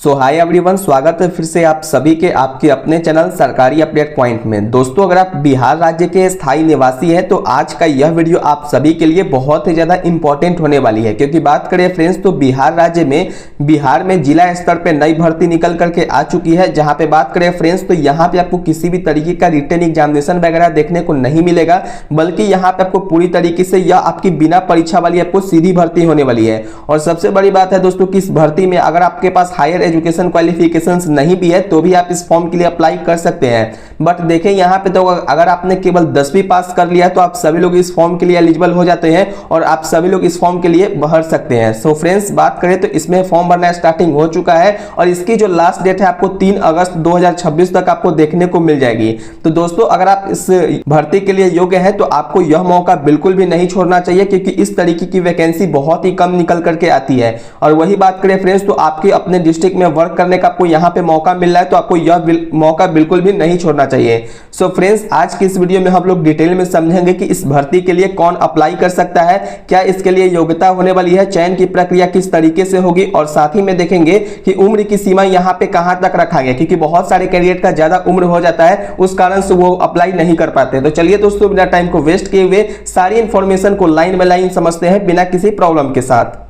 सो hi everyone, स्वागत है फिर से आप सभी के आपके अपने चैनल सरकारी अपडेट पॉइंट में। दोस्तों, अगर आप बिहार राज्य के स्थायी निवासी हैं तो आज का यह वीडियो आप सभी के लिए बहुत ही ज़्यादा इंपॉर्टेंट होने वाली है, क्योंकि बात करें फ्रेंड्स तो बिहार में जिला स्तर पे नई भर्ती निकल करके आ चुकी है। जहां पे बात करें फ्रेंड्स तो यहाँ पे आपको किसी भी तरीके का रिटन एग्जामिनेशन वगैरह देखने को नहीं मिलेगा, बल्कि यहाँ पे आपको पूरी तरीके से यह आपकी बिना परीक्षा वाली आपको सीधी भर्ती होने वाली है। और सबसे बड़ी बात है दोस्तों कि इस भर्ती में अगर आपके पास हायर एजुकेशन क्वालिफिकेशंस नहीं भी है तो भी आप इस फॉर्म के लिए अप्लाई कर सकते हैं। बट देखें यहाँ पे तो अगर आपने केवल 10वीं पास कर लिया तो आप सभी लोग इस फॉर्म के लिए एलिजिबल हो जाते हैं और आप सभी लोग इस फॉर्म के लिए भर सकते हैं। सो फ्रेंड्स, बात करें तो इसमें फॉर्म भरना स्टार्टिंग हो चुका है और इसकी जो लास्ट डेट है आपको 3 अगस्त 2026 तक आपको देखने को मिल जाएगी। तो दोस्तों, अगर आप इस भर्ती के लिए योग्य है तो आपको यह मौका बिल्कुल भी नहीं छोड़ना चाहिए, क्योंकि इस तरीके की वैकेंसी बहुत ही कम निकल करके आती है। और वही बात करें फ्रेंड्स तो आपके अपने डिस्ट्रिक्ट में वर्क करने का आपको यहाँ पे मौका मिल रहा है तो आपको यह मौका बिल्कुल भी नहीं छोड़ना चाहिए। सो फ्रेंड्स, आज की इस वीडियो में हम लोग डिटेल में समझेंगे कि इस भर्ती के लिए कौन अप्लाई कर सकता है, क्या इसके लिए योग्यता होने वाली है, चयन की प्रक्रिया किस तरीके से होगी, और साथ ही में देखेंगे कि उम्र की सीमा यहाँ पे कहां तक रखा गया, क्योंकि बहुत सारे कैंडिडेट का ज्यादा उम्र हो जाता है, उस कारण से वो अप्लाई नहीं कर पाते। तो चलिए दोस्तों, बिना टाइम को वेस्ट किए हुए सारी इंफॉर्मेशन को लाइन बाय लाइन समझते हैं बिना किसी प्रॉब्लम के साथ।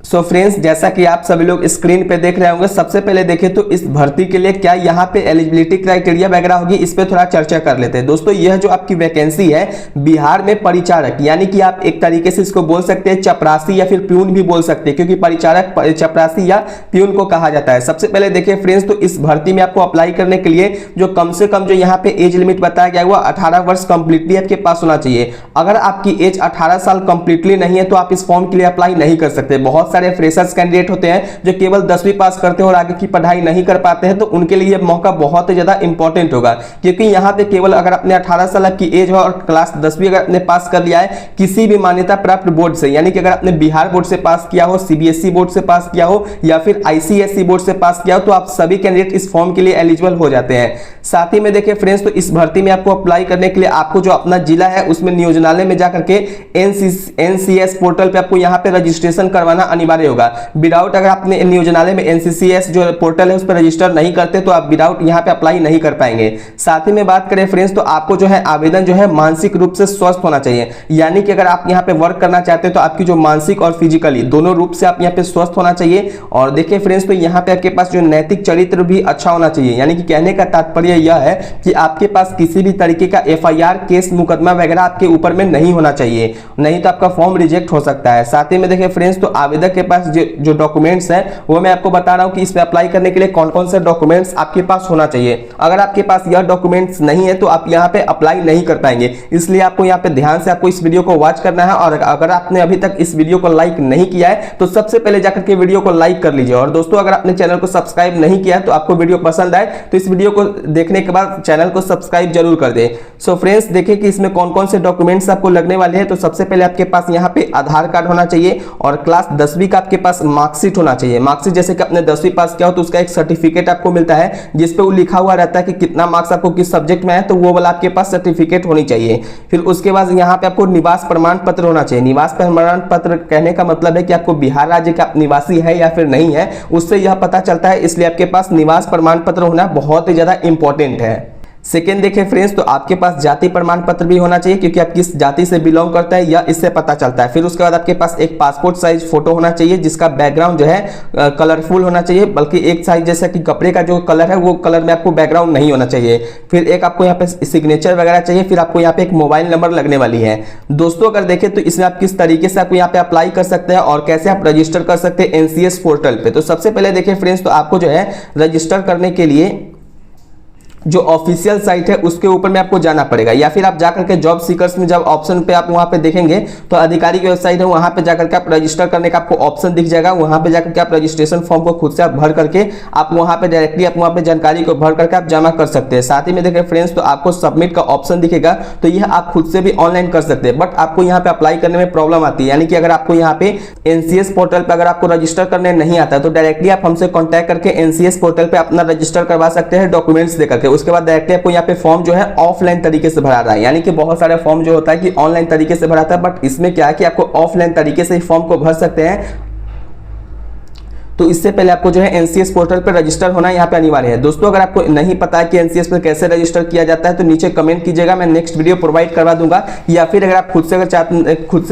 सो फ्रेंड्स, जैसा कि आप सभी लोग स्क्रीन पे देख रहे होंगे, सबसे पहले देखें तो इस भर्ती के लिए क्या यहाँ पे एलिजिबिलिटी क्राइटेरिया वगैरह होगी, इस पे थोड़ा चर्चा कर लेते हैं। दोस्तों, यह जो आपकी वैकेंसी है बिहार में परिचारक, यानी कि आप एक तरीके से इसको बोल सकते हैं चपरासी या फिर प्यून भी बोल सकते हैं, क्योंकि परिचारक चपरासी या प्यून को कहा जाता है। सबसे पहले देखिए फ्रेंड्स, तो इस भर्ती में आपको अप्लाई करने के लिए जो कम से कम जो यहाँ पे एज लिमिट बताया गया हुआ 18 वर्ष कंप्लीटली आपके पास होना चाहिए। अगर आपकी एज 18 साल कंप्लीटली नहीं है तो आप इस फॉर्म के लिए अप्लाई नहीं कर सकते। बहुत सारे फ्रेशर्स कैंडिडेट होते हैं जो केवल 10वीं पास करते हैं और आगे की पढ़ाई नहीं कर पाते हैं, तो उनके लिए यह मौका बहुत ही ज्यादा इंपॉर्टेंट होगा, क्योंकि यहाँ पे केवल अगर अपने 18 साल की एज हो और क्लास 10वीं अगर आपने पास कर लिया है किसी भी मान्यता प्राप्त बोर्ड से, यानी कि अगर आपने बिहार बोर्ड से पास किया हो, सीबीएसई बोर्ड से पास किया हो या फिर आईसीएसई बोर्ड से पास किया हो, तो आप सभी कैंडिडेट इस फॉर्म के लिए एलिजिबल हो जाते हैं। साथ ही में देखिए फ्रेंड्स, तो इस भर्ती में आपको अप्लाई करने के लिए आपको जो अपना जिला है उसमें नियोजनालय में जाकर के एनसीएस पोर्टल पे आपको यहाँ पे रजिस्ट्रेशन करवाना अनिवार्य होगा। विदाउट अगर आपने नियोजनालय में एनसीसीएस जो पोर्टल है उस पर रजिस्टर नहीं करते तो आप विदाउट यहाँ पे अप्लाई नहीं कर पाएंगे। साथ ही में बात करें फ्रेंड्स, तो आपको जो है आवेदन जो है मानसिक रूप से स्वस्थ होना चाहिए, यानी कि अगर आप यहाँ पे वर्क करना चाहते हैं तो आपकी जो मानसिक और फिजिकली दोनों रूप से आप यहाँ पे स्वस्थ होना चाहिए। और देखिए फ्रेंड्स, तो यहाँ पे आपके पास जो नैतिक चरित्र भी अच्छा होना चाहिए, यानी कि कहने का तात्पर्य यह है कि आपके पास किसी भी तरीके का एफआईआर केस मुकदमा वगैरह आपके ऊपर में नहीं होना चाहिए, नहीं तो आपका फॉर्म रिजेक्ट हो सकता है। साथ ही में देखिए फ्रेंड्स, तो आवेदक के पास जो डॉक्यूमेंट्स है वो मैं आपको बता रहा हूं कि इसमें अप्लाई करने के लिए कौन कौन से डॉक्यूमेंट्स आपके पास होना चाहिए। अगर आपके पास यह डॉक्यूमेंट्स नहीं है तो आप यहां पे अप्लाई नहीं कर पाएंगे, इसलिए आपको यहां पे ध्यान से आपको इस वीडियो को वॉच करना है। और अगर आपने अभी तक इस वीडियो को लाइक नहीं किया है तो सबसे पहले जाकर के वीडियो को लाइक कर लीजिए। और दोस्तों, अगर आपने चैनल को सब्सक्राइब नहीं किया तो आपको वीडियो पसंद आए तो इस वीडियो को देखने के बाद चैनल को सब्सक्राइब जरूर कर दे। सो फ्रेंड्स, देखिए कि इसमें कौन कौन से डॉक्यूमेंट्स आपको लगने वाले हैं। तो सबसे पहले आपके पास यहाँ पे आधार कार्ड होना चाहिए और क्लास 10वीं का आपके पास मार्कशीट होना चाहिए। मार्कशीट जैसे कि आपने 10वीं पास किया हो तो उसका एक सर्टिफिकेट आपको मिलता है जिस पे वो लिखा हुआ रहता है कि कितना मार्क्स आपको किस सब्जेक्ट में है, तो वो वाला आपके पास सर्टिफिकेट होनी चाहिए। फिर उसके बाद यहाँ पे आपको निवास प्रमाण पत्र होना चाहिए। निवास प्रमाण पत्र कहने का मतलब है कि आपको बिहार राज्य का निवासी है या फिर नहीं है, उससे यह पता चलता है, इसलिए आपके पास निवास प्रमाण पत्र होना बहुत ही ज्यादा इंपॉर्टेंट है। सेकेंड देखिए फ्रेंड्स, तो आपके पास जाति प्रमाण पत्र भी होना चाहिए, क्योंकि आप किस जाति से बिलोंग करते हैं यह इससे पता चलता है। फिर उसके बाद आपके पास एक पासपोर्ट साइज फोटो होना चाहिए जिसका बैकग्राउंड जो है कलरफुल होना चाहिए, बल्कि एक साइज जैसा कि कपड़े का जो कलर है वो कलर में आपको बैकग्राउंड नहीं होना चाहिए। फिर एक आपको यहाँ पे सिग्नेचर वगैरह चाहिए। फिर आपको यहाँ पे एक मोबाइल नंबर लगने वाली है। दोस्तों, अगर देखें तो इसमें आप किस तरीके से आपको यहाँ पे अप्लाई कर सकते हैं और कैसे आप रजिस्टर कर सकते हैं एनसीएस पोर्टल पे। तो सबसे पहले देखिए फ्रेंड्स, तो आपको जो है रजिस्टर करने के लिए जो ऑफिशियल साइट है उसके ऊपर में आपको जाना पड़ेगा, या फिर आप जाकर के जॉब सीकर्स में जब ऑप्शन पे आप वहां पे देखेंगे तो अधिकारी की वेबसाइट है, वहां पे जाकर के आप रजिस्टर करने का आपको ऑप्शन दिख जाएगा। वहां पे जाकर के आप रजिस्ट्रेशन फॉर्म को खुद से आप भर करके आप वहां पे डायरेक्टली आप वहां पे जानकारी को भर करके आप जमा कर सकते हैं। साथ ही में देखिए फ्रेंड्स, तो आपको सबमिट का ऑप्शन दिखेगा, तो यह आप खुद से भी ऑनलाइन कर सकते हैं। बट आपको यहाँ पे अप्लाई करने में प्रॉब्लम आती है, यानी कि अगर आपको यहाँ पे एनसीएस पोर्टल पर अगर आपको रजिस्टर करने नहीं आता तो डायरेक्टली आप हमसे कॉन्टैक्ट करके एनसीएस पोर्टल पर अपना रजिस्टर करवा सकते हैं डॉक्यूमेंट्स देकर के। उसके बाद डायरेक्टली आपको यहाँ पे फॉर्म जो है ऑफलाइन तरीके से भरा रहा है, यानी कि बहुत सारे फॉर्म जो होता है कि ऑनलाइन तरीके से भराता है, बट इसमें क्या है कि आपको ऑफलाइन तरीके से फॉर्म को भर सकते हैं। तो इससे पहले आपको जो है एनसीएस पोर्टल पर रजिस्टर होना यहाँ पे अनिवार्य है। दोस्तों अगर आपको नहीं पता है कि एनसीएस पर कैसे रजिस्टर किया जाता है तो नीचे कमेंट कीजिएगा, मैं नेक्स्ट वीडियो प्रोवाइड करवा दूंगा। या फिर अगर आप खुद से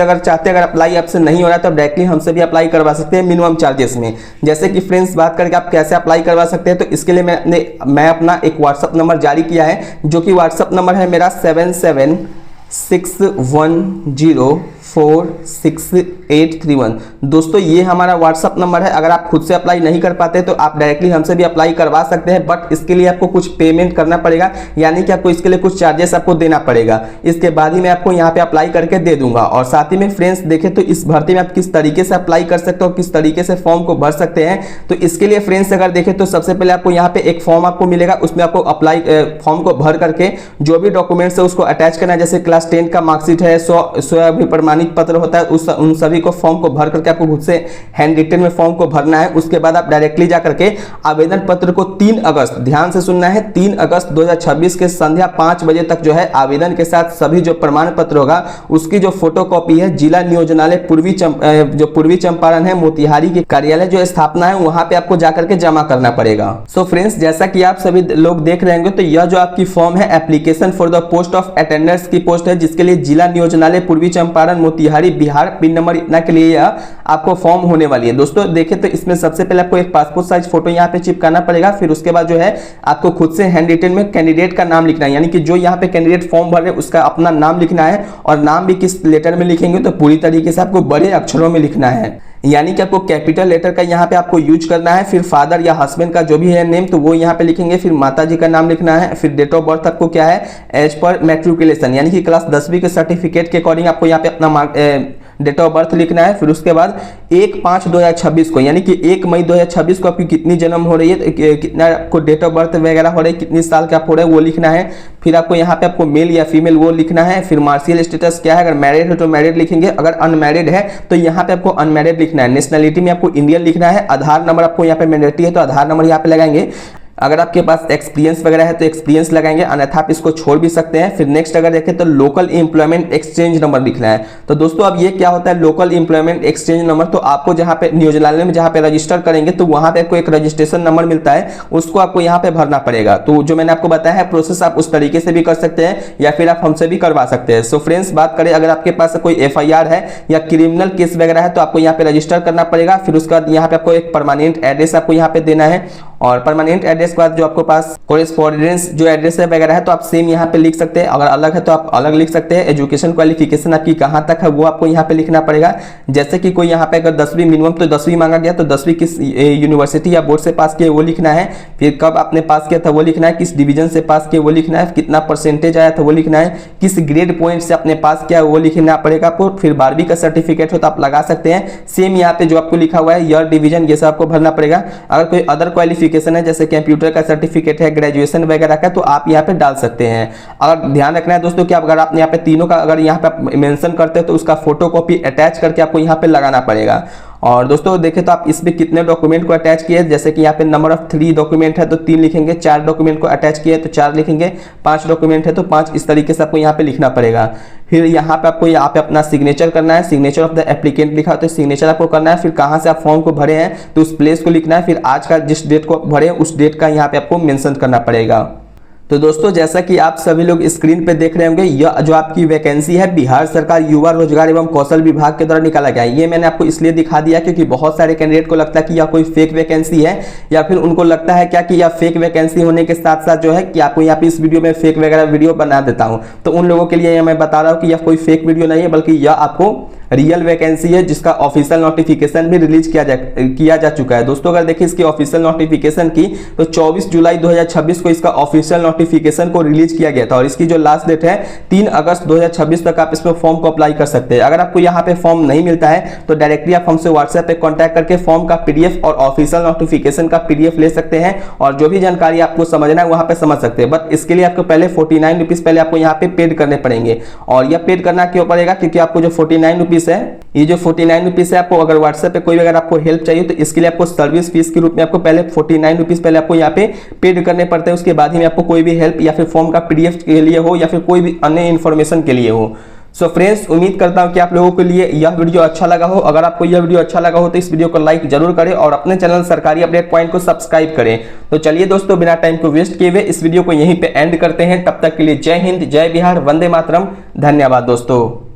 अगर चाहते अगर अप्लाई आपसे नहीं हो रहा है तो डायरेक्टली हमसे भी अप्लाई करवा सकते हैं मिनिमम चार्जेस में। जैसे कि फ्रेंड्स बात करके आप कैसे अप्लाई करवा सकते हैं, तो इसके लिए मैं अपना एक व्हाट्सअप नंबर जारी किया है, जो कि व्हाट्सअप नंबर है मेरा 7761046831। दोस्तों ये हमारा व्हाट्सअप नंबर है। अगर आप खुद से अप्लाई नहीं कर पाते तो आप डायरेक्टली हमसे भी अप्लाई करवा सकते हैं, बट इसके लिए आपको कुछ पेमेंट करना पड़ेगा, यानी कि आपको इसके लिए कुछ चार्जेस आपको देना पड़ेगा। इसके बाद ही मैं आपको यहाँ पे अप्लाई करके दे दूंगा। और साथ ही में फ्रेंड्स देखें तो इस भर्ती में आप किस तरीके से अप्लाई कर सकते हो, किस तरीके से फॉर्म को भर सकते हैं। तो इसके लिए फ्रेंड्स अगर देखें तो सबसे पहले आपको यहाँ पे एक फॉर्म आपको मिलेगा, उसमें आपको अप्लाई फॉर्म को भर करके जो भी डॉक्यूमेंट्स है उसको अटैच करना है। जैसे क्लास 10 का मार्कशीट है, स्वयं प्रमाणित पत्र होता है, उन सभी को फॉर्म को भर करके आपको खुद से हैंड रिटन में फॉर्म को भरना है। उसके बाद आप डायरेक्टली जा करके आवेदन पत्र को 3 अगस्त, ध्यान से सुनना है, 3 अगस्त 2026 के संध्या 5 बजे तक जो है आवेदन के साथ सभी जो प्रमाण पत्र होगा उसकी जो फोटोकॉपी है जिला नियोजनालय पूर्वी चंपारण है मोतिहारी के कार्यालय जो स्थापना है वहां पे आपको जाकर के जमा करना पड़ेगा। सो फ्रेंड्स जैसा कि आप सभी लोग देख रहे होंगे तो यह जो आपकी फॉर्म है application for the post of attenders की पोस्ट है, जिसके लिए जिला नियोजनालय पूर्वी चंपारण मोतिहारी बिहार पिन नंबर इतना के लिए यह आपको फॉर्म होने वाली है। दोस्तों देखें तो इसमें सबसे पहले आपको एक पासपोर्ट साइज फोटो यहाँ पे चिपकाना पड़ेगा। फिर उसके बाद जो है आपको खुद से हैंड रिटन में कैंडिडेट का नाम लिखना है, यानी कि जो यहाँ पे कैंडिडेट फॉर्म भर रहे हैं उसका अपना नाम लिखना है। और नाम भी किस लेटर में लिखेंगे तो पूरी तरीके से आपको बड़े अक्षरों में लिखना है, यानी कि आपको कैपिटल लेटर का यहाँ पे आपको यूज करना है। फिर फादर या हस्बैंड का जो भी है नेम तो वो यहाँ पे लिखेंगे। फिर माता जी का नाम लिखना है। फिर डेट ऑफ बर्थ आपको क्या है एज पर मैट्रिकुलेशन, यानी कि क्लास 10वीं के सर्टिफिकेट के अकॉर्डिंग आपको यहाँ पे अपना डेट ऑफ बर्थ लिखना है। फिर उसके बाद 1/5/2026 को, यानी कि 1 मई 2026 को आपकी कितनी जन्म हो रही है, कितना आपको डेट ऑफ बर्थ वगैरह हो रही है, कितनी साल का आप हो रहे हैं वो लिखना है। फिर आपको यहाँ पे आपको मेल या फीमेल वो लिखना है। फिर मार्शियल स्टेटस क्या है, अगर मैरिड है तो मैरिड लिखेंगे, अगर अनमैरिड है तो यहाँ पे आपको अनमैरिड लिखना है। नेशनलिटी में आपको इंडियन लिखना है। आधार नंबर आपको यहाँ पे मैंडेटरी है तो आधार नंबर यहाँ पे लगाएंगे। अगर आपके पास एक्सपीरियंस वगैरह है तो एक्सपीरियंस लगाएंगे, अन्यथा आप इसको छोड़ भी सकते हैं। फिर नेक्स्ट अगर देखें तो लोकल एम्प्लॉयमेंट एक्सचेंज नंबर लिखना है। तो दोस्तों अब ये क्या होता है लोकल एम्प्लॉयमेंट एक्सचेंज नंबर, तो आपको जहां पे नियोजनालय में जहां पे रजिस्टर करेंगे तो वहां पे आपको एक रजिस्ट्रेशन नंबर मिलता है, उसको आपको यहाँ पे भरना पड़ेगा। तो जो मैंने आपको बताया है प्रोसेस आप उस तरीके से भी कर सकते हैं या फिर आप हमसे भी करवा सकते हैं। सो फ्रेंड्स बात करें अगर आपके पास कोई FIR है या क्रिमिनल केस वगैरह है तो आपको यहाँ पे रजिस्टर करना पड़ेगा। फिर उसके बाद यहाँ पे आपको एक परमानेंट एड्रेस आपको यहाँ पे देना है। और परमानेंट एड्रेस के बाद जो आपको पास कोरेस्पोंडेंस जो एड्रेस है वगैरह है तो आप सेम यहाँ पे लिख सकते हैं, अगर अलग है तो आप अलग लिख सकते हैं। एजुकेशन क्वालिफिकेशन आपकी कहाँ तक है वो आपको यहाँ पे लिखना पड़ेगा। जैसे कि कोई यहाँ पे अगर 10वीं मिनिमम तो 10वीं मांगा गया तो 10वीं किस यूनिवर्सिटी या बोर्ड से पास किए वो लिखना है। फिर कब आपने पास किया था वो लिखना है, किस डिवीजन से पास किए वो लिखना है, कितना परसेंटेज आया था वो लिखना है, किस ग्रेड पॉइंट से आपने पास किया वो लिखना पड़ेगा आपको। फिर 12वीं का सर्टिफिकेट हो तो आप लगा सकते हैं, सेम यहाँ पे जो आपको लिखा हुआ है ईयर डिवीजन ये सब आपको भरना पड़ेगा। अगर कोई अदर क्वालिफिकेशन है जैसे कंप्यूटर का सर्टिफिकेट है, ग्रेजुएशन वगैरह का, तो आप यहाँ पे डाल सकते हैं। अगर ध्यान रखना है दोस्तों कि अगर आप यहाँ पे तीनों का अगर यहाँ पे मेंशन करते हैं तो उसका फोटोकॉपी अटैच करके आपको यहाँ पे लगाना पड़ेगा। और दोस्तों देखें तो आप इसमें कितने डॉक्यूमेंट को अटैच किए, जैसे कि यहाँ पे नंबर ऑफ 3 डॉक्यूमेंट है तो 3 लिखेंगे, 4 डॉक्यूमेंट को अटैच किए तो 4 लिखेंगे, 5 डॉक्यूमेंट है तो 5, इस तरीके से आपको यहाँ पे लिखना पड़ेगा। फिर यहाँ पे आपको यहाँ पे अपना सिग्नेचर करना है, सिग्नेचर ऑफ द एप्लीकेंट लिखा होता है, सिग्नेचर आपको करना है। फिर कहाँ से आप फॉर्म को भरे हैं तो उस प्लेस को लिखना है। फिर आज का जिस डेट को भरे उस डेट का यहाँ पे आपको मेंशन करना पड़ेगा। तो दोस्तों जैसा कि आप सभी लोग स्क्रीन पे देख रहे होंगे यह जो आपकी वैकेंसी है बिहार सरकार युवा रोजगार एवं कौशल विभाग के द्वारा निकाला गया है। ये मैंने आपको इसलिए दिखा दिया क्योंकि बहुत सारे कैंडिडेट को लगता है कि यह कोई फेक वैकेंसी है, या फिर उनको लगता है क्या कि यह फेक वैकेंसी होने के साथ साथ जो है कि आपको यहाँ पे इस वीडियो में फेक वगैरह वीडियो बना देता हूँ। तो उन लोगों के लिए मैं बता रहा हूँ कि यह कोई फेक वीडियो नहीं है, बल्कि यह आपको रियल वैकेंसी है जिसका ऑफिशियल नोटिफिकेशन भी रिलीज किया जा चुका है। दोस्तों अगर देखिए इसकी ऑफिशियल नोटिफिकेशन की तो 24 जुलाई 2026 को इसका ऑफिशियल नोटिफिकेशन को रिलीज किया गया था और इसकी जो लास्ट डेट है 3 अगस्त 2026 तक आप इसमें फॉर्म को अप्लाई कर सकते हैं। अगर आपको यहाँ पे फॉर्म नहीं मिलता है तो डायरेक्टली आप हमसे व्हाट्सएप पे कॉन्टैक्ट करके फॉर्म का PDF और ऑफिशियल नोटिफिकेशन का PDF ले सकते हैं और जो भी जानकारी आपको समझना है वहां पे समझ सकते हैं। बट इसके लिए आपको पहले 49 रुपीज पहले आपको यहाँ पे पेड करने पड़ेंगे। और यह पेड करना क्यों पड़ेगा, क्योंकि आपको जो 49 रुपीज है, ये जो 49 रुपीज है, आपको अगर व्हाट्सएप पे कोई अगर आपको हेल्प चाहिए तो इसके लिए आपको सर्विस फीस के रूप में आपको पहले 49 रुपीज पहले आपको यहाँ पे पेड करने पड़ते हैं। उसके बाद ही में आपको कोई भी हेल्प या फिर फॉर्म का PDF के लिए हो या फिर कोई भी अन्य इन्फॉर्मेशन के लिए हो सो फ्रेंड्स, उम्मीद करता हूं कि आप लोगों के लिए यह वीडियो अच्छा लगा हो। अगर आपको यह वीडियो अच्छा लगा हो तो इस वीडियो को लाइक जरूर करें और अपने चैनल सरकारी अपडेट पॉइंट को सब्सक्राइब करें। तो चलिए दोस्तों, बिना टाइम को वेस्ट किए हुए इस वीडियो को यहीं पे एंड करते हैं। तब तक के लिए जय हिंद, जय बिहार, वंदे मातरम। धन्यवाद दोस्तों।